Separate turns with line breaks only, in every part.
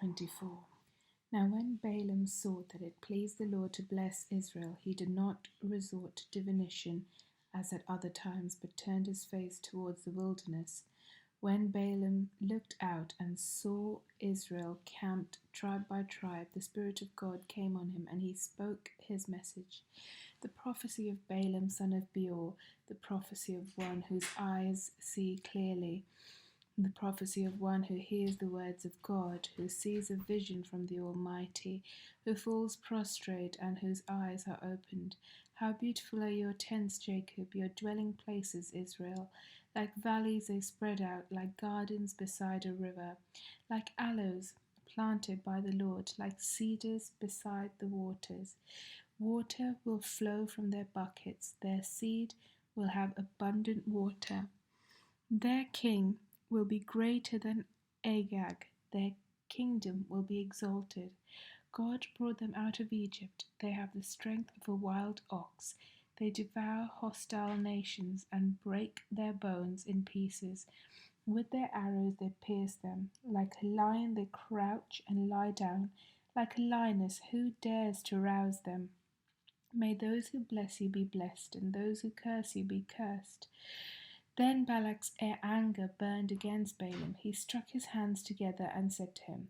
24. Now when Balaam saw that it pleased the Lord to bless Israel, he did not resort to divination as at other times, but turned his face towards the wilderness. When Balaam looked out and saw Israel camped tribe by tribe, the Spirit of God came on him, and he spoke his message. The prophecy of Balaam son of Beor, the prophecy of one whose eyes see clearly, the prophecy of one who hears the words of God, who sees a vision from the Almighty, who falls prostrate and whose eyes are opened. How beautiful are your tents, Jacob, your dwelling places, Israel. Like valleys they spread out, like gardens beside a river, like aloes planted by the Lord, like cedars beside the waters. Water will flow from their buckets, their seed will have abundant water. Their king will be greater than Agag, their kingdom will be exalted. God brought them out of Egypt. They have the strength of a wild ox. They devour hostile nations and break their bones in pieces. With their arrows they pierce them. Like a lion they crouch and lie down. Like a lioness, who dares to rouse them? May those who bless you be blessed, and those who curse you be cursed. Then Balak's anger burned against Balaam. He struck his hands together and said to him,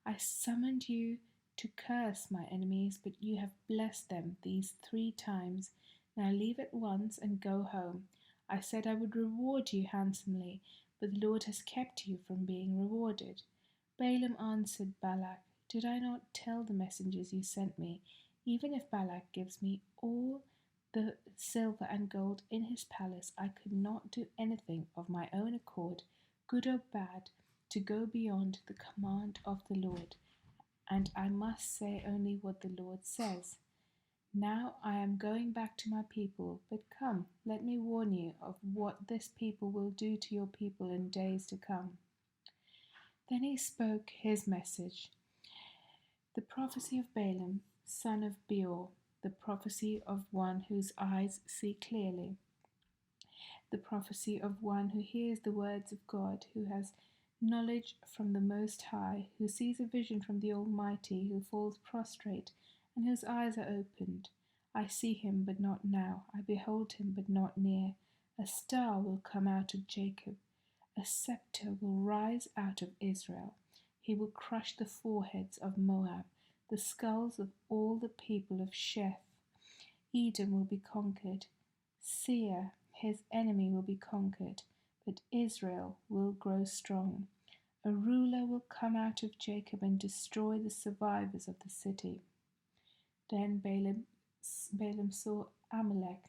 I summoned you to curse my enemies, but you have blessed them these 3 times. Now leave at once and go home. I said I would reward you handsomely, but the Lord has kept you from being rewarded. Balaam answered Balak, Did I not tell the messengers you sent me, even if Balak gives me all the silver and gold in his palace, I could not do anything of my own accord, good or bad, to go beyond the command of the Lord, and I must say only what the Lord says. Now I am going back to my people, but come, let me warn you of what this people will do to your people in days to come. Then he spoke his message. The prophecy of Balaam, son of Beor, the prophecy of one whose eyes see clearly, the prophecy of one who hears the words of God, who has knowledge from the Most High, who sees a vision from the Almighty, who falls prostrate, and whose eyes are opened. I see him, but not now. I behold him, but not near. A star will come out of Jacob. A scepter will rise out of Israel. He will crush the foreheads of Moab, the skulls of all the people of Sheth. Edom will be conquered. Seir, his enemy, will be conquered, but Israel will grow strong. A ruler will come out of Jacob and destroy the survivors of the city. Then Balaam saw Amalek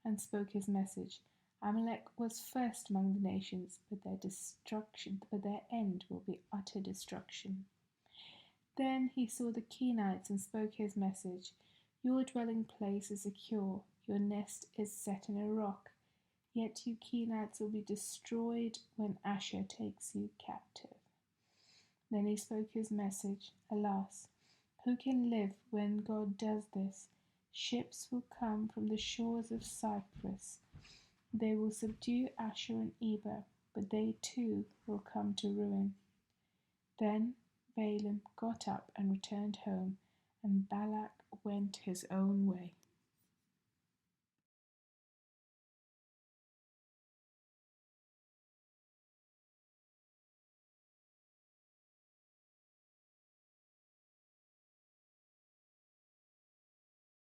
and spoke his message. Amalek was first among the nations, but their end will be utter destruction. Then he saw the Kenites and spoke his message. Your dwelling place is secure, your nest is set in a rock. Yet you Kenites will be destroyed when Asher takes you captive. Then he spoke his message. Alas, who can live when God does this? Ships will come from the shores of Cyprus. They will subdue Asher and Eber, but they too will come to ruin. Then Balaam got up and returned home, and Balak went his own way.